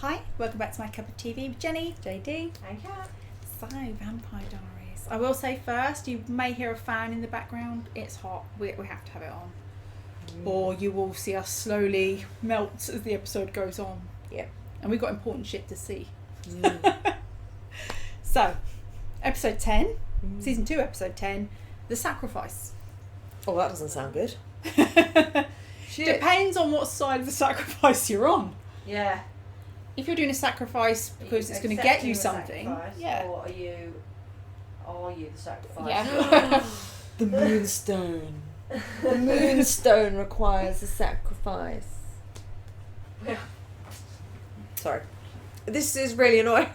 Hi, welcome back to my cup of TV with Jenny, JD, and Kat. So, Vampire Diaries. I will say first, you may hear a fan in the background. It's hot. We have to have it on. Or you will see us slowly melt as the episode goes on. Yep. And we've got important shit to see. So, episode 10, season 2, episode 10, The Sacrifice. Oh, that doesn't sound good. Shit. Depends on what side of the sacrifice you're on. Yeah. If you're doing a sacrifice because it's going to get you something, yeah. Or are you the sacrifice? Yeah. The moonstone. The moonstone requires a sacrifice. Yeah. Sorry. This is really annoying.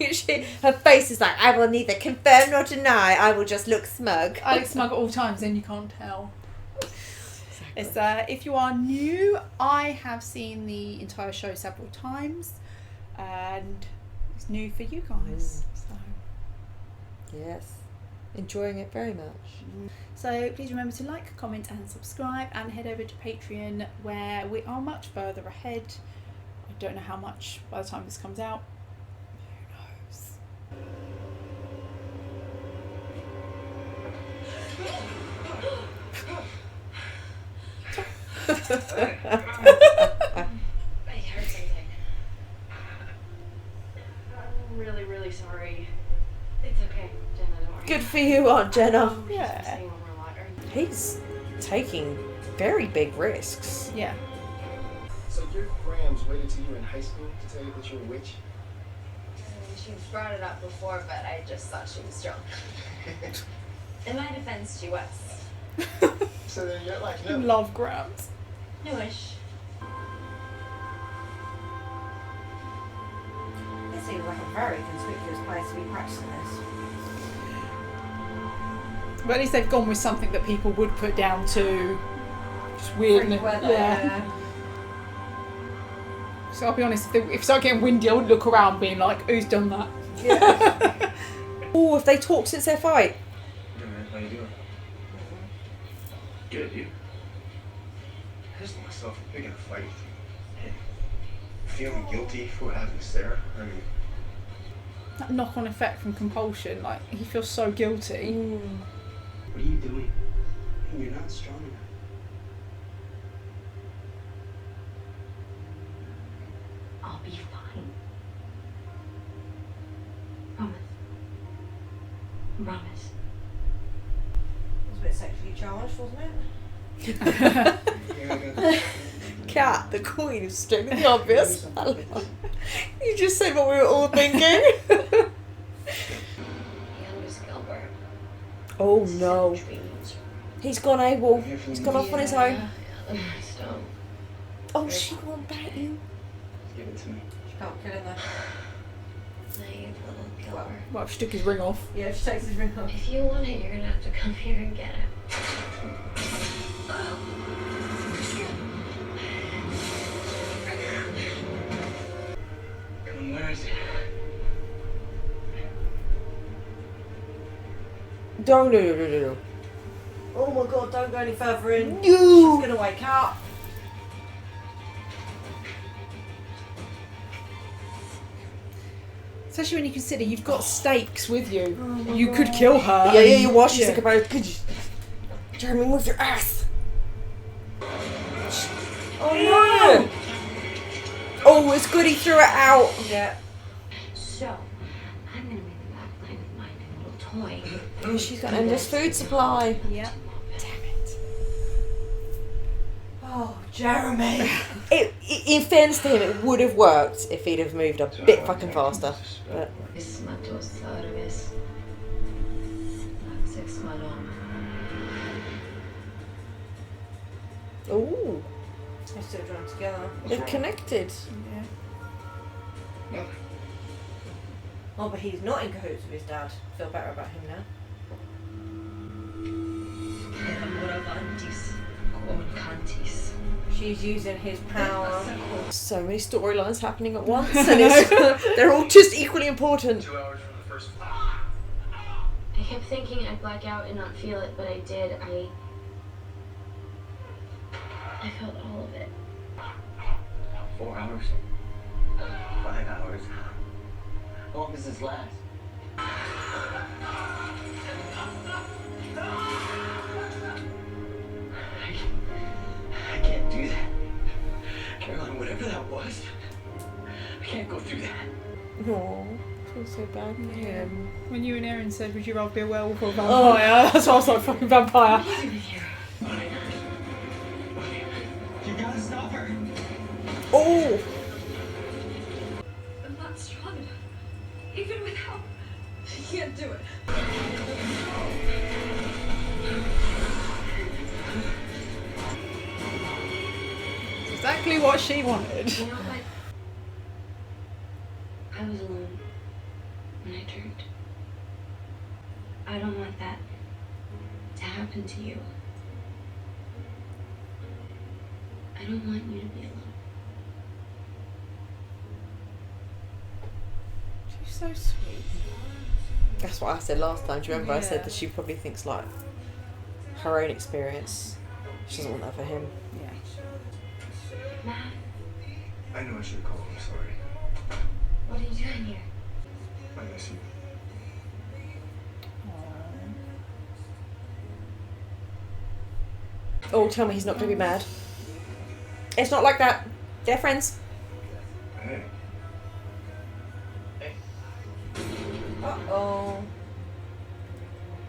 Her face is like, I will neither confirm nor deny. I will just look smug. I look smug at all times, then you can't tell. It's, if you are new, I have seen the entire show several times, and it's new for you guys. So yes, enjoying it very much. So please remember to like, comment and subscribe, and head over to Patreon where we are much further ahead. I don't know how much by the time this comes out. Who knows? I heard something. I'm really, really sorry. It's okay, Jenna, don't worry. Good for you, Aunt Jenna. Yeah. He's taking very big risks. Yeah. So your Grams waited till you were in high school to tell you that you're a witch? She brought it up before, but I just thought she was drunk. In my defense, she was. So then you're like, no. Love grabs. Newish. This seems like a very conspicuous place to be practicing this. But at least they've gone with something that people would put down to just weirdness. Yeah. So I'll be honest, if it started getting windy, I would look around being like, who's done that? Yeah. Oh, if they talked since their fight. Hey man, how you doing? Good, you? I just let myself from picking a fight with you. Feeling guilty for what happened to Sarah. I mean, That knock-on effect from compulsion, like, he feels so guilty. what are you doing? You're not strong enough. I'll be fine. Promise. Promise. It was a bit sexually charged, wasn't it? Yeah, Kat, the queen, is stating the obvious. You just said what we were all thinking. Youngest Gilbert. Oh no. Dreams. He's gone AWOL. He's gone off on his own. Yeah, the stone. Oh, she won't bat you. give it to me. She can't kill him though. Naive little Gilbert. Well, she took his ring off. Yeah, she takes his ring off. If you want it, you're gonna have to come here and get it. Where is it? Don't, no. Oh my god, don't go any further in. No. She's gonna wake up. Especially when you consider you've got stakes with you. Oh You could kill her. Yeah, you watch. She's Yeah. like about. Could you? Jeremy, move your ass. Oh no! Oh, it's good he threw it out. Yeah. So, I'm gonna make the back line with my new little toy. Oh, she's got endless food supply. Yeah. Damn it. Oh, Jeremy. In fairness to him, it would have worked if he'd have moved a bit fucking faster. But Matos Arves. Laxex Malon. ooh, they're still drawn together. They're connected. Yeah. Oh, but he's not in cahoots with his dad. Feel better about him now. Amoravantis. Concantis. She's using his power. Cool. So many storylines happening at once, and they're all just equally important. 2 hours from the first. I kept thinking I'd black out and not feel it, but I did. I felt all of it. 4 hours. 5 hours. How long does this last? I can't do that. Caroline, whatever that was, I can't go through that. Aw, I feel so bad for him. When you and Erin said, would you rather be a werewolf or a vampire? That's why I was like, fucking vampire. What are you doing here? You gotta stop her. Oh! I'm not strong enough. Even with help, I can't do it. Exactly what she wanted. You know what? I was alone when I turned. I don't want that to happen to you. I don't want you to be alone. She's so sweet. That's what I said last time. Do you remember I Yeah. said that she probably thinks like her own experience. She doesn't want that for him. Yeah. Matt, I know I should have called. I'm sorry. what are you doing here? I miss you. Oh, tell me he's not going to be mad. It's not like that. They're friends. Hey. Hey. Uh-oh.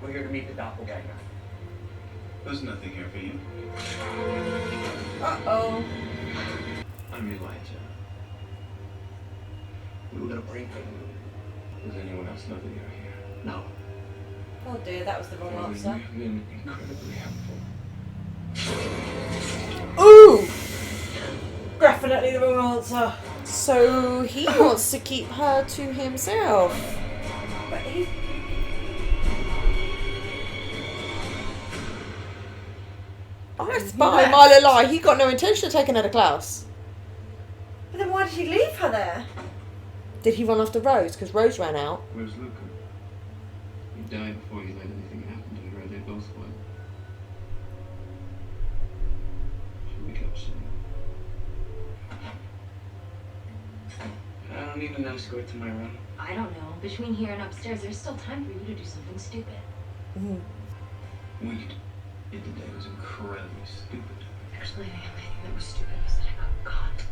We're here to meet the doppelganger. There's nothing here for you. Uh-oh. I'm Elijah. We were gonna break it. Does anyone else know that you're here? No. Oh dear, that was the wrong answer. You've been incredibly helpful. Ooh! Definitely the wrong answer. So he wants to keep her to himself. But he... I spy a mile a lie. He got no intention of taking her to Klaus. But then why did he leave her there? Did he run after Rose? Because Rose ran out. Where's Luca? He died before he let anything happen to her. They both would. Should we go soon? I don't need an escort to my room. I don't know. Between here and upstairs, there's still time for you to do something stupid. Weed in today was incredibly stupid. Actually, the only thing that was stupid was that I got caught.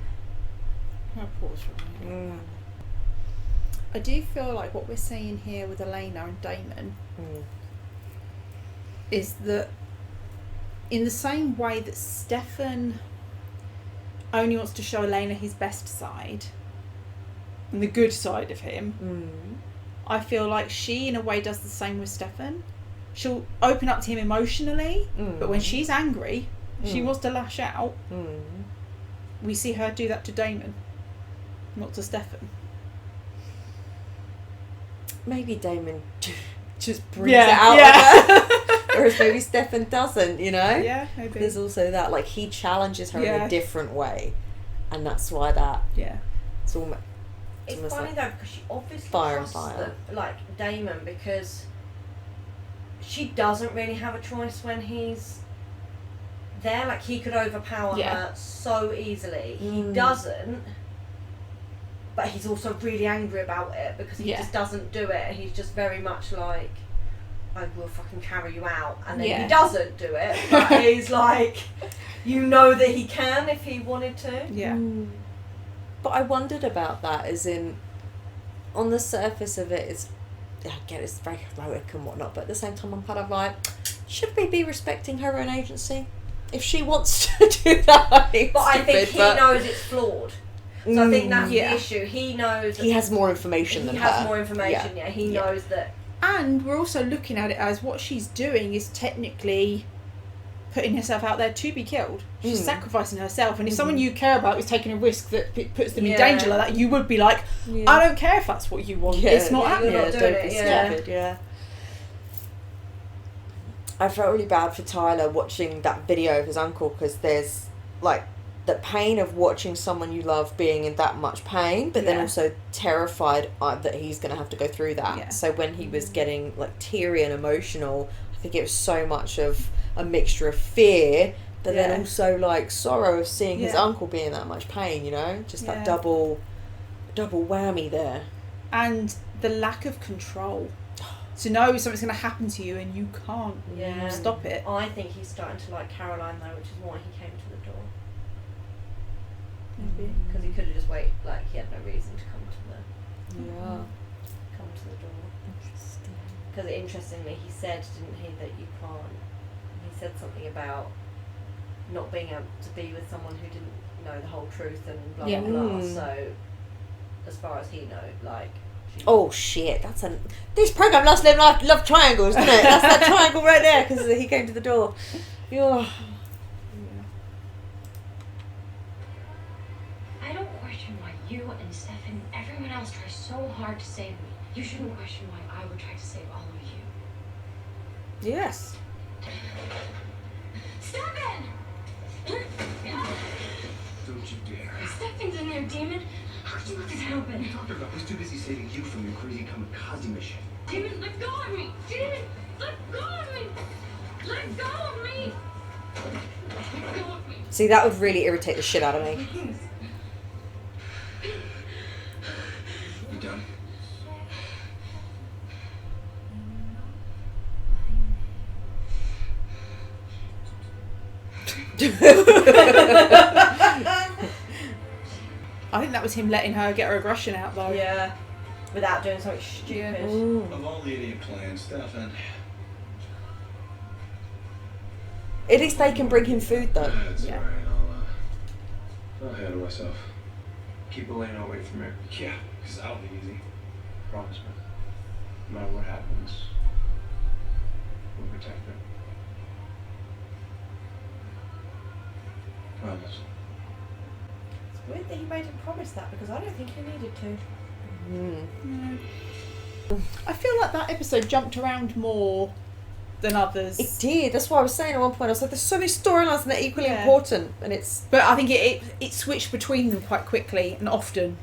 I do feel like what we're seeing here with Elena and Damon is that in the same way that Stefan only wants to show Elena his best side and the good side of him, I feel like she in a way does the same with Stefan. She'll open up to him emotionally, but when she's angry, she wants to lash out. We see her do that to Damon, not to Stefan. Maybe Damon just brings it out of her. Whereas maybe Stefan doesn't, you know? Yeah, maybe. There's also that, like, he challenges her in Yeah. a different way. And that's why that... Yeah. It's almost... It's almost funny like though because she obviously fire and trusts fire. like Damon because she doesn't really have a choice when he's there. Like he could overpower her so easily. He doesn't, but he's also really angry about it because he just doesn't do it. He's just very much like, I will fucking carry you out, and then he doesn't do it. But he's like, you know that he can if he wanted to. Yeah. But I wondered about that, as in, on the surface of it, it's, I get it's very heroic and whatnot, but at the same time I'm kind of like, should we be respecting her own agency? If she wants to do that, I think he knows it's flawed. So I think that's the issue. He knows... He has more information than her. He has more information, He knows that... And we're also looking at it as what she's doing is technically putting herself out there to be killed. She's sacrificing herself, and if someone you care about is taking a risk that puts them in danger like that, you would be like, I don't care if that's what you want. It's not happening. You're not doing Don't be stupid. I felt really bad for Tyler watching that video of his uncle, because there's like the pain of watching someone you love being in that much pain, but then also terrified that he's going to have to go through that. So when he was getting like teary and emotional, I think it was so much of a mixture of fear, but then also like sorrow of seeing his uncle be in that much pain, you know, just that double double whammy there. And the lack of control. To know something's going to happen to you and you can't stop it. I think he's starting to like Caroline though, which is why he came to the door. Maybe. Because he could have just waited, like he had no reason to come to the door. Interesting. Because interestingly, he said, didn't he, that you can't. He said something about not being able to be with someone who didn't know the whole truth and blah blah blah. So, as far as he knows, like. Oh shit! This program loves love triangles, doesn't it? That's that triangle right there because he came to the door. I don't question why you and Stefan and everyone else try so hard to save me. You shouldn't question why I would try to save all of you. Yes. Stefan! Don't you dare. Stefan's in there, demon. How could you let this happen? What are you talking about? I was too busy saving you from your crazy kamikaze mission. Demon, let go of me! Demon, let go of me! Let go of me! Let go of me! See, that would really irritate the shit out of me. You done? I think that was him letting her get her aggression out though. Yeah. Without doing something stupid. Of all the idiot plans, Stefan. At least they can bring him food though. That's alright. I'll handle myself. Keep Elena away from here. Yeah, because that'll be easy. Promise me. No matter what happens, we'll protect her. Promise. It's weird that he made him promise that because I don't think he needed to. I feel like that episode jumped around more than others. It did. That's what I was saying at one point. I was like, there's so many storylines and they're equally important, and it's. But I think it switched between them quite quickly and often.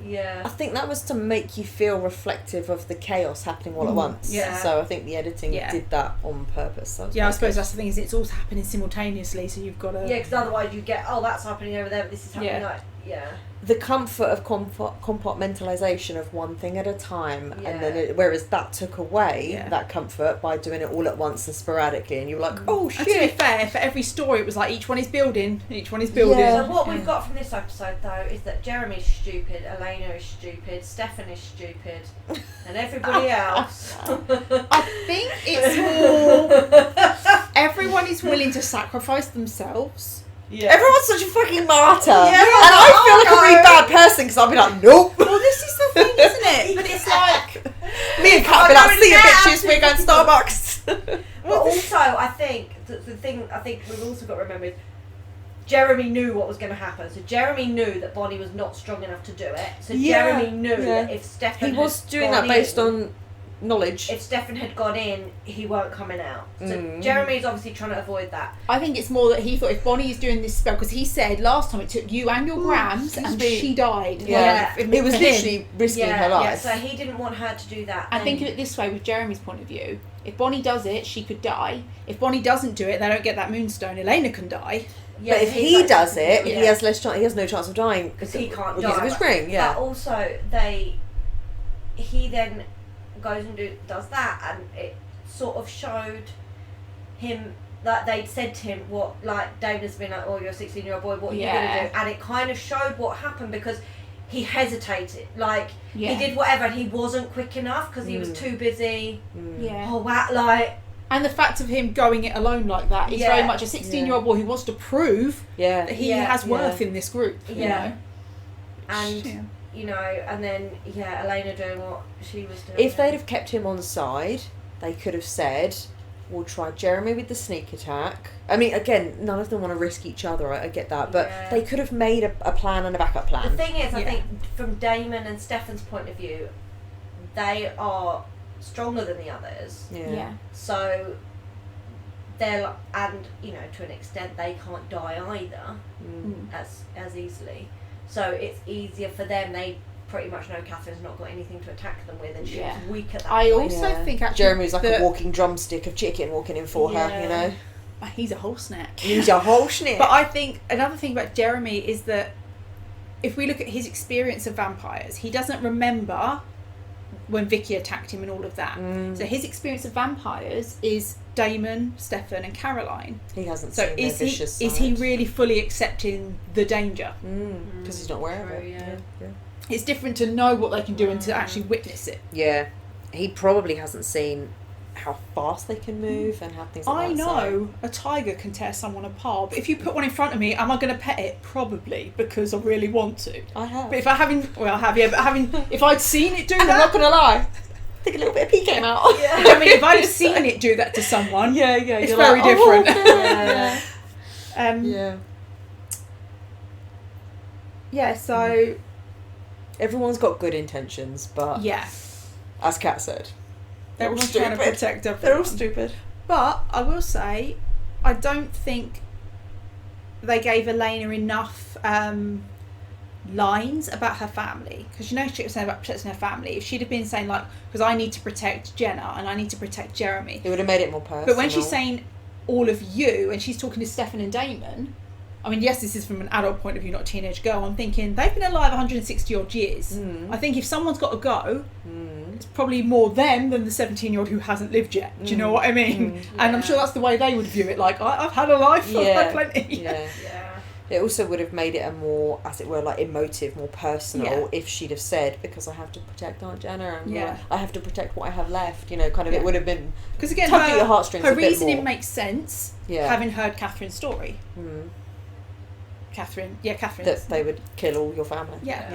Yeah. I think that was to make you feel reflective of the chaos happening all at once. Yeah. So I think the editing did that on purpose. So I suppose that's the thing, is it's all happening simultaneously, so you've got to. Yeah, because otherwise you get, oh, that's happening over there, but this is happening. Yeah. Like, yeah. The comfort of compartmentalisation of one thing at a time, and then whereas that took away that comfort by doing it all at once and sporadically, and you were like, oh shit. And to be fair, for every story it was like each one is building. Yeah. So what we've got from this episode though is that Jeremy's stupid, Elena is stupid, Stefan is stupid, and everybody else. I think it's more everyone is willing to sacrifice themselves. Yeah. Everyone's such a fucking martyr. Yeah, and I feel like a really bad person because I'll be like, nope. Well, this is the thing, isn't it? But it's like me and Kat will be like, see you bitches, we're going to Starbucks. But also, I think the thing I think we've also got to remember is Jeremy knew what was going to happen. So Jeremy knew that Bonnie was not strong enough to do it. So Jeremy knew that if Stefan he was doing that based on knowledge. If Stefan had gone in, he weren't coming out. So Jeremy's obviously trying to avoid that. I think it's more that he thought if Bonnie is doing this spell, because he said last time it took you and your grams and she died. Yeah, like, it was literally risking her life. Yeah, so he didn't want her to do that. And think of it this way, with Jeremy's point of view, if Bonnie does it, she could die. If Bonnie doesn't do it, they don't get that moonstone. Elena can die. Yeah, but if he does it, he has less chance. He has no chance of dying because he can't because die. of his ring. Yeah. But also, he then goes and does that, and it sort of showed him that they'd said to him what, like Dana's been like, oh, you're a 16-year-old boy, what are you gonna do? And it kind of showed what happened because he hesitated, like he did whatever, and he wasn't quick enough because he was too busy. Oh wow, like. And the fact of him going it alone like that is very much a 16-year-old boy who wants to prove that he has worth in this group. You know? And you know, and then Elena doing what she was doing. If they'd have kept him on side, they could have said, we'll try Jeremy with the sneak attack. I mean, again, none of them want to risk each other, I get that, but they could have made a plan and a backup plan. The thing is, I think from Damon and Stefan's point of view, they are stronger than the others. Yeah. So they're, and you know, to an extent, they can't die either as easily. So it's easier for them. They pretty much know Catherine's not got anything to attack them with, and she's weak at that I point. also think actually Jeremy's like a walking drumstick of chicken walking in for her, you know. He's a whole snack. He's a whole snack. But I think another thing about Jeremy is that if we look at his experience of vampires, he doesn't remember when Vicky attacked him and all of that. So his experience of vampires is Damon, Stefan and Caroline. He hasn't So seen their vicious side. is he really fully accepting the danger? Because he's not aware of it. Yeah. It's different to know what they can do and to actually witness it. Yeah. He probably hasn't seen how fast they can move and how things like I that. know a tiger can tear someone apart, but if you put one in front of me, am I going to pet it? Probably, because I really want to. I have. But if I haven't, well, I have, yeah, but if I'd seen it do and I'm that, not going to lie, I think a little bit of pee came out. do you know what I mean? If I'd have seen it do that to someone, it's you're very like, different. Yeah. Yeah, so Everyone's got good intentions, but as Kat said, they're all everyone's stupid. trying to protect everyone. They're all stupid. But I will say, I don't think they gave Elena enough lines about her family, because she was saying about protecting her family. If she'd have been saying like, because I need to protect Jenna and I need to protect Jeremy, It would have made it more personal. but when she's saying all of you and she's talking to Stefan and Damon, I mean, yes, this is from an adult point of view, not a teenage girl. I'm thinking they've been alive 160 odd years. I think if someone's got to go, it's probably more them than the 17-year-old who hasn't lived yet. Do you know what I mean? And I'm sure that's the way they would view it. Like, I've had a life, I've had plenty. Yeah. It also would have made it a more, as it were, like emotive, more personal Yeah. if she'd have said, because I have to protect Aunt Jenna and Yeah. I have to protect what I have left. Kind of, Yeah. it would have been Because again, tugging your heartstrings her a bit reasoning more. makes sense, Yeah. having heard Catherine's story. Catherine. That they would kill all your family. Yeah.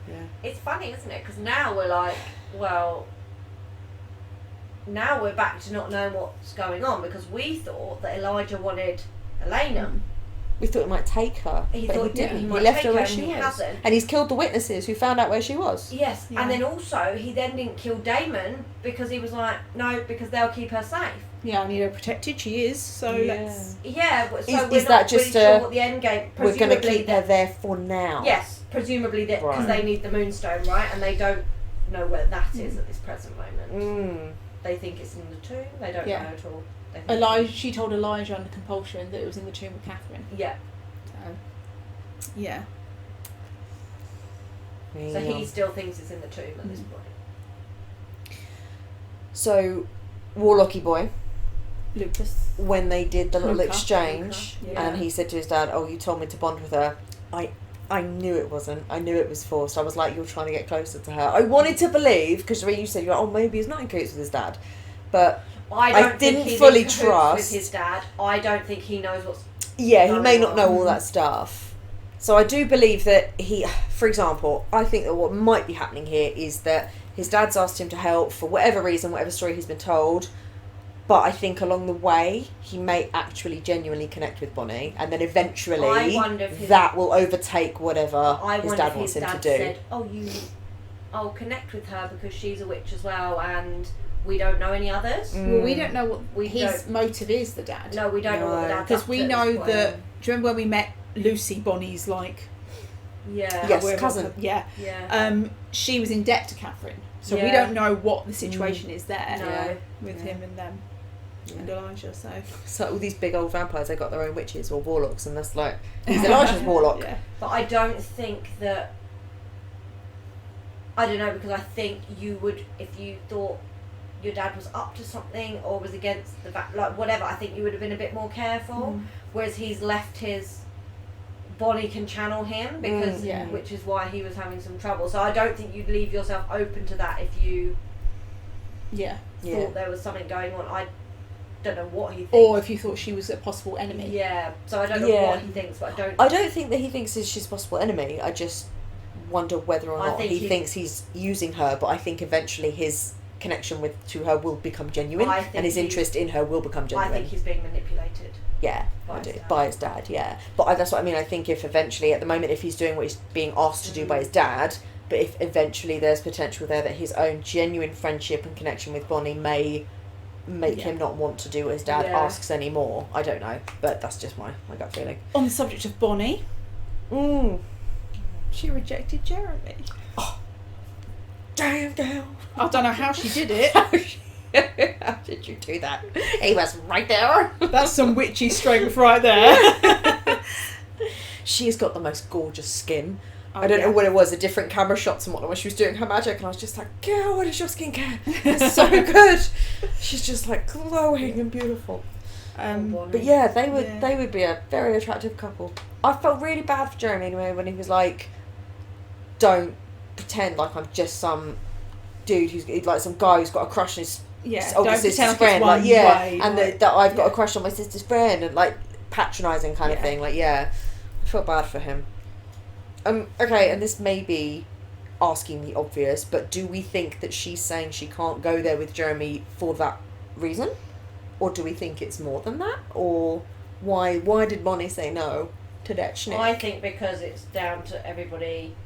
Yeah. It's funny, isn't it? Because now we're like, well, now we're back to not knowing what's going on, because we thought that Elijah wanted Elena. We thought he might take her, He but thought he didn't. he He might left take her her where and she he was. hasn't. And he's killed the witnesses who found out where she was. Yes, Yeah. and then also he then didn't kill Damon because he was like, no, because they'll keep her safe. Yeah, I need her protected. She is. So let's. Yeah, but so Is we're that not just really a- sure what the end game. We're going to presumably keep her there for now. Yes, presumably that because Right. they need the moonstone, right? And they don't know where that is at this present moment. They think it's in the tomb. They don't know at all. They think She told Elijah under compulsion that it was in the tomb of Catherine. Yeah. So, yeah. So he still thinks it's in the tomb at this point. So, Warlocky boy, Lucas. when they did the little Luca. exchange, Luca, yeah. and he said to his dad, "Oh, you told me to bond with her." I knew it wasn't. I knew it was forced. I was like, "You're trying to get closer to her." I wanted to believe, because you said, "You're like, oh, maybe he's not in cahoots with his dad," but I didn't think he's fully in cahoots trust. with his dad. I don't think he knows what's. yeah, he may going not know on. all that stuff. So I do believe that he, for example, I think that what might be happening here is that his dad's asked him to help for whatever reason, whatever story he's been told. But I think along the way, he may actually genuinely connect with Bonnie, and then eventually I wonder if his- that will overtake whatever I his wonder dad if wants his him dad to do. said, "I'll connect with her because she's a witch as well, and we don't know any others." Well, we don't know what We his don't. motive is, the dad. No, we don't know what the dad's Because up we to at know this point. that. Do you remember when we met Lucy, Bonnie's like. Yeah. Yes, whoever- cousin. Yeah. Yeah. She was in debt to Catherine. So we Yeah. don't know what the situation is there No. with him and them. And Elijah, so. So all these big old vampires, they got their own witches or warlocks, and that's like, he's Elijah's warlock. Yeah. But I don't think that. I don't know, because I think you would, if you thought your dad was up to something or was against the like whatever, I think you would have been a bit more careful. Whereas he's left his. Bonnie can channel him because, yeah. which is why he was having some trouble. So I don't think you'd leave yourself open to that if you Yeah. thought there was something going on. I don't know what he thinks. Or if you thought she was a possible enemy. Yeah, so I don't know Yeah. what he thinks, but I don't think that he thinks that she's a possible enemy. I just wonder whether or I not think he he- thinks he's using her, but I think eventually his connection to her will become genuine, I think and his he- interest in her will become I genuine. think he's being manipulated. Yeah, By I his do. dad. By his dad, yeah. But that's what I mean. I think if eventually, at the moment, if he's doing what he's being asked to do by his dad, but if eventually there's potential there that his own genuine friendship and connection with Bonnie may make him not want to do what his dad Yeah. asks anymore. I don't know, but that's just my gut feeling. On the subject of Bonnie, she rejected Jeremy. Damn. I don't know how she did it. How did you do that? He was right there. That's some witchy strength right there. She's got the most gorgeous skin. I don't know what it was, a different camera shots and whatnot when she was doing her magic, and I was just like, girl, what is your skincare? It's so good. She's just like glowing and beautiful. But yeah, they would be a very attractive couple. I felt really bad for Jeremy anyway when he was like, don't pretend like I'm just some dude who's like some guy who's got a crush on his older sister's friend, like that I've got a crush on my sister's friend, and like patronising kind of thing. Like, I felt bad for him. Okay, and this may be asking the obvious, but do we think that she's saying she can't go there with Jeremy for that reason, or do we think it's more than that, or why did Bonnie say no to that schnick? I think because it's down to everybody.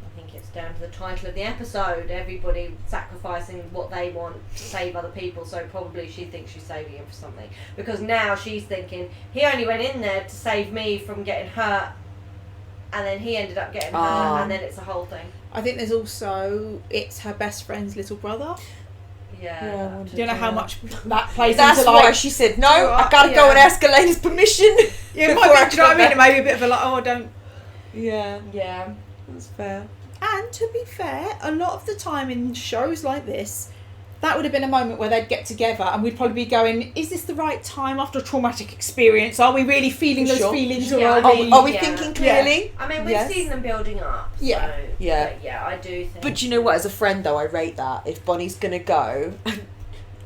I think it's down to the title of the episode. Everybody sacrificing what they want to save other people, so probably she thinks she's saving him for something. Because now she's thinking, he only went in there to save me from getting hurt, and then he ended up getting hurt, and then it's a whole thing. I think there's also, it's her best friend's little brother. Yeah. Do you know how much that plays That's into, like... why she said, no, I gotta go and ask Elena's permission. Yeah, it might be, do you know what I mean? It may be a bit of a like, oh, I don't... Yeah. That's fair. And to be fair, a lot of the time in shows like this, that would have been a moment where they'd get together and we'd probably be going, is this the right time after a traumatic experience? Are we really feeling those feelings? Or are we thinking clearly? I mean, we've seen them building up. So, I do think. But you know what, as a friend though, I rate that. If Bonnie's going to go and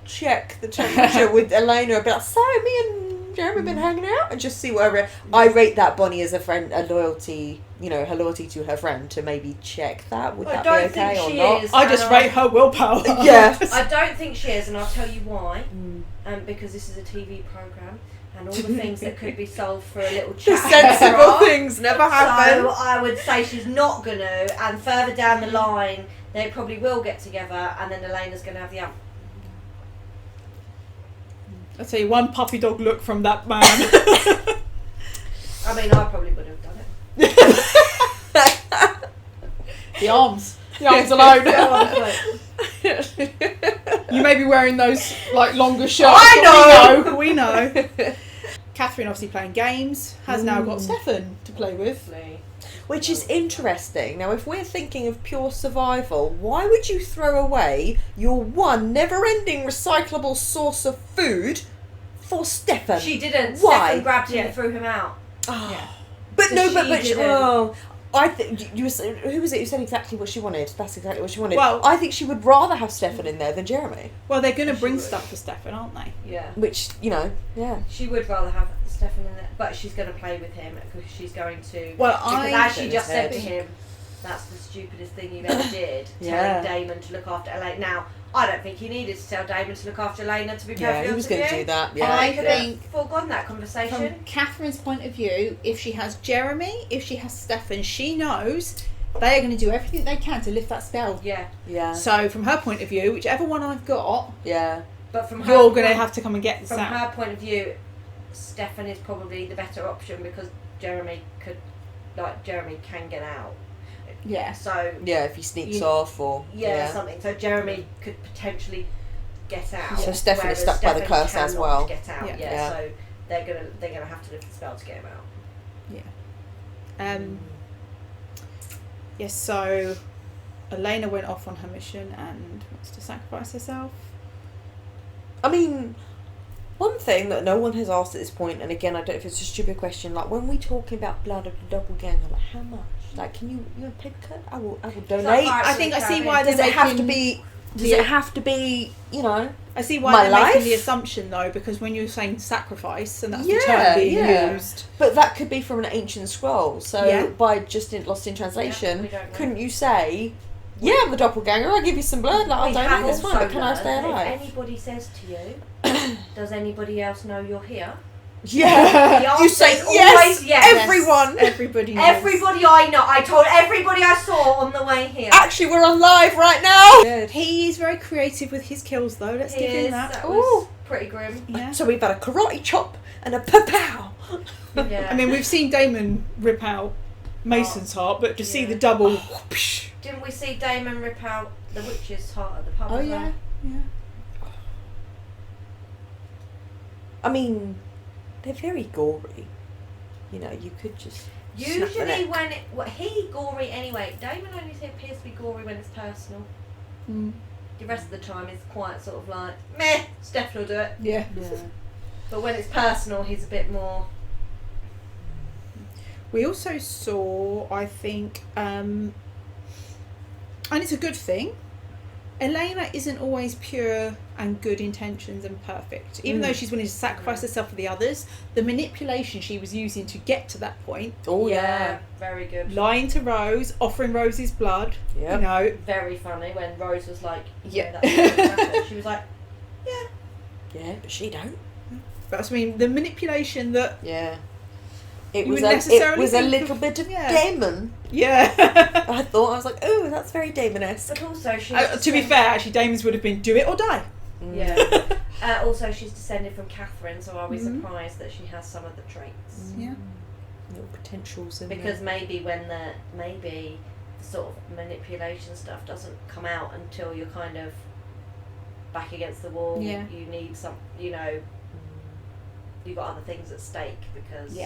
check the temperature with Elena, I'd be like, so me and Jeremy have been hanging out, and just see whatever. I rate that Bonnie as a friend, a loyalty, her loyalty to her friend to maybe check that. Would that be okay or not? I just rate her willpower. Yeah. I don't think she is, and I'll tell you why. Because this is a TV programme, and all the things that could be solved for a little chat. Sensible things never happen. So I would say she's not going to, and further down the line, they probably will get together, and then Elena's going to have the I'll tell you, one puppy dog look from that man. I mean, I probably would have done it. The arms alone. You may be wearing those like longer shirts. I know. We know. Katherine, obviously playing games, has now got Stefan to play with. Which is interesting. Now, if we're thinking of pure survival, why would you throw away your one never-ending recyclable source of food for Stefan? She didn't. Why? Stefan grabbed him and threw him out. But So no, she but didn't. I think who was it who said exactly what she wanted? That's exactly what she wanted. Well, I think she would rather have Stefan in there than Jeremy. Well, they're going to bring stuff for Stefan, aren't they? Yeah. Which She would rather have Stefan in there, but she's going to play with him because she's going to. Well, because as she just said to him, that's the stupidest thing you've ever did. Telling Damon to look after Elena. Now, I don't think he needed to tell Damon to look after Elena, to be perfectly honest. He was going to do that. Yeah. I could have foregone that conversation. From Katherine's point of view, if she has Jeremy, if she has Stefan, she knows they are going to do everything they can to lift that spell. Yeah. So from her point of view, whichever one I've got, but from you're going to have to come and get this from out. her point of view, Stefan is probably the better option because Jeremy can get out. Yeah. So if he sneaks off or something. So Jeremy could potentially get out. So Stefan is stuck by the curse as well. Get out. So they're gonna have to lift the spell to get him out. Yes. So Elena went off on her mission and wants to sacrifice herself. I mean, one thing that no one has asked at this point, and again, I don't know if it's a stupid question, like when we talking about blood of the doppelganger, like how much? Like, can you a paper cut? I will donate. I think I see why does it have to be? Does it have to be? I see why my they're life? making the assumption though, because when you're saying sacrifice, and that's the term being used. But that could be from an ancient scroll. So by just lost in translation, couldn't you say, "Yeah, I'm the doppelganger. I'll give you some blood. Like, I'll donate. That's fine. But can I stay alive?" If anybody says to you, "Does anybody else know you're here?" Yeah, you say yes. Everyone, everybody knows. Everybody I know. I told everybody I saw on the way here. Actually, we're on live right now. Good. He is very creative with his kills, though. Let's give him that. That was pretty grim. Yeah. So we've had a karate chop and a pow. Yeah. I mean, we've seen Damon rip out Mason's heart, but to see the double. Didn't we see Damon rip out the witch's heart at the pub? Oh as yeah. well? Yeah. I mean, they're very gory. You could just. Usually when Gory anyway. Damon only appears to be gory when it's personal. Mm. The rest of the time is quite sort of like meh. Steph will do it. Yeah. But when it's personal, he's a bit more. We also saw, I think, and it's a good thing, Elena isn't always pure and good intentions and perfect. Even though she's willing to sacrifice herself for the others, the manipulation she was using to get to that point. Oh yeah. Very good. Lying to Rose, offering Rose's blood. Yep. You know. Very funny when Rose was like, Yeah. that's what happened. She was like, yeah. Yeah, but she don't. But I mean, the manipulation that. Yeah. It You was would a necessarily think little of- bit of yeah. Damon. Yeah. I was like, oh, that's very Damon-esque. But also she's To be fair, actually, Damon's would have been do it or die. Yeah. Also, she's descended from Catherine, so are we surprised that she has some of the traits? Yeah. Little potentials in Because there. maybe the sort of manipulation stuff doesn't come out until you're kind of back against the wall. Yeah. You need some, you've got other things at stake because,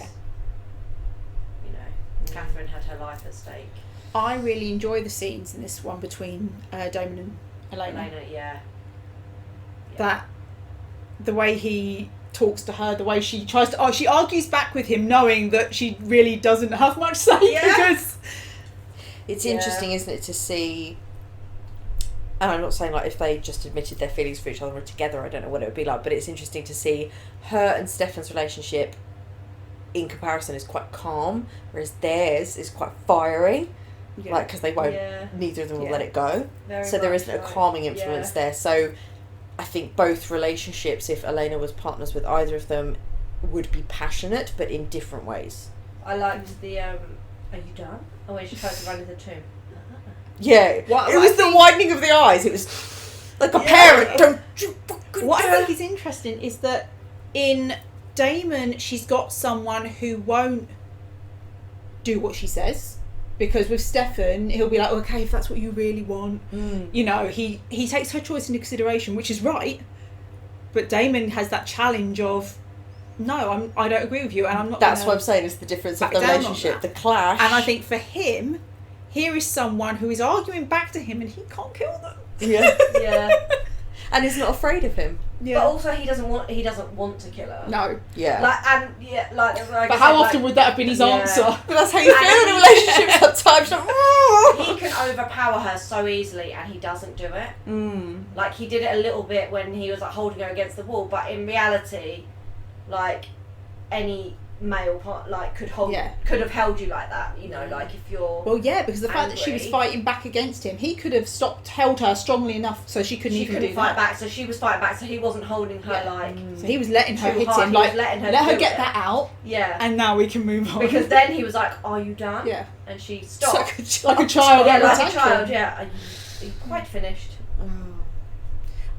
Catherine had her life at stake. I really enjoy the scenes in this one between Damon and Elena. Yeah. That the way he talks to her, the way she tries to she argues back with him knowing that she really doesn't have much say because It's interesting, isn't it, to see, and I'm not saying like if they just admitted their feelings for each other or together, I don't know what it would be like, but it's interesting to see her and Stefan's relationship in comparison is quite calm, whereas theirs is quite fiery, like because they won't, neither of them will let it go. So there isn't a calming influence there. So I think both relationships, if Elena was partners with either of them, would be passionate, but in different ways. I liked the, are you done? Oh, when she tries to run into the tomb. Yeah, it was the widening of the eyes. It was like a parent. Don't you fucking what I think is interesting is that in Damon, she's got someone who won't do what she says, because with Stefan, he'll be like, okay, if that's what you really want, he takes her choice into consideration, which is right. But Damon has that challenge of, no, I don't agree with you, and I'm not. That's what I'm saying is the difference of the relationship, the clash. And I think for him, here is someone who is arguing back to him, and he can't kill them. Yeah. And is not afraid of him. Yeah. But also, he doesn't want to kill her. No. Yeah. But how often would that have been his answer? But that's how you feel in a relationship sometimes. He can overpower her so easily, and he doesn't do it. Like, he did it a little bit when he was like holding her against the wall, but in reality, like, any male part could have held you like that, like if you're because the fact that she was fighting back against him, he could have held her strongly enough so she couldn't fight back, so she was fighting back, so he wasn't holding her so he was letting her hit him, letting her let her get that out, and now we can move on, because then he was like, are you done? And she stopped like a child, are you quite finished?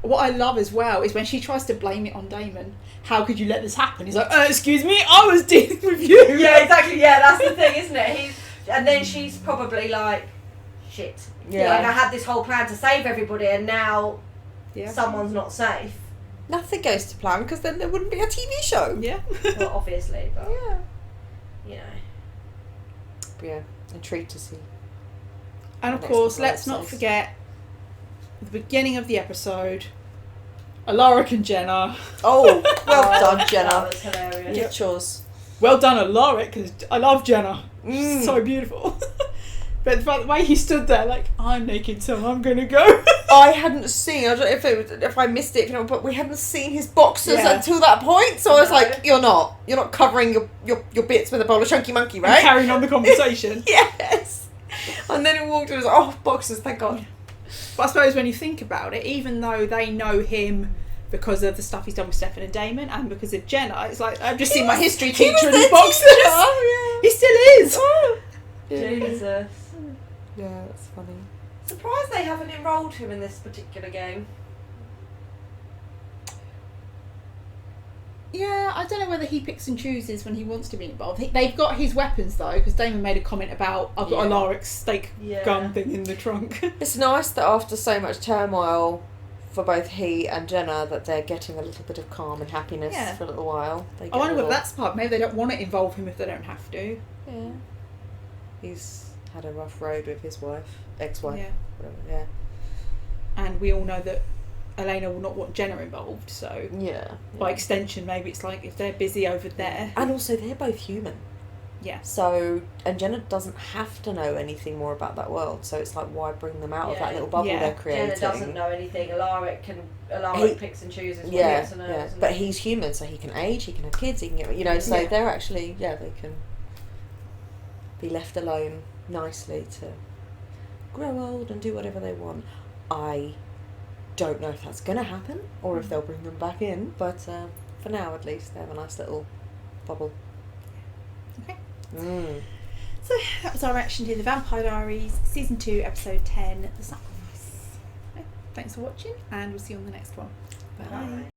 What I love as well is when she tries to blame it on Damon. How could you let this happen? He's like, excuse me, I was dealing with you. Yeah, exactly. Yeah, that's the thing, isn't it? And then she's probably like, shit. Yeah. Like, I had this whole plan to save everybody, and now someone's not safe. Nothing goes to plan, because then there wouldn't be a TV show. Yeah. Well, obviously, but Yeah, intrigued to see. And of course, let's not forget the beginning of the episode. Alaric and Jenna. Oh, well done, Jenna. That was hilarious. Get yours. Well done, Alaric, because I love Jenna. So beautiful. But the way he stood there, like, I'm naked, so I'm gonna go. I hadn't seen. I don't know if I missed it, but we hadn't seen his boxers until that point. So I was like, you're not covering your bits with a bowl of chunky monkey, right? And carrying on the conversation. Yes. And then he walked and was like, oh, boxers, thank God. But I suppose when you think about it, even though they know him because of the stuff he's done with Stefan and Damon, and because of Jenna, it's like, I've just seen my history teacher in his boxers. Oh, He still is. Oh. Jesus. Yeah, that's funny. Surprised they haven't enrolled him in this particular game. Yeah, I don't know whether he picks and chooses when he wants to be involved. They've got his weapons though, because Damon made a comment about, I've got Alaric's stake gun thing in the trunk. It's nice that after so much turmoil for both he and Jenna, that they're getting a little bit of calm and happiness for a little while. I wonder whether that's part. Maybe they don't want to involve him if they don't have to. Yeah. He's had a rough road with his ex-wife. Yeah. Whatever, yeah. And we all know that Elena will not want Jenna involved, so Yeah. by extension, maybe it's like if they're busy over there. And also, they're both human. Yeah. So, and Jenna doesn't have to know anything more about that world, so it's like, why bring them out of that little bubble Yeah. they're creating? Jenna doesn't know anything. Alaric picks and chooses what he Yeah, wants to know. yeah. doesn't But he? he's human, so he can age, he can have kids, he can get, you know, so Yeah. they're actually, they can be left alone nicely to grow old and do whatever they want. I don't know if that's going to happen, or if they'll bring them back in, but for now at least, they have a nice little bubble. Okay. So that was our reaction to The Vampire Diaries, Season 2, Episode 10, The Sacrifice. Okay, thanks for watching, and we'll see you on the next one. Bye. Bye.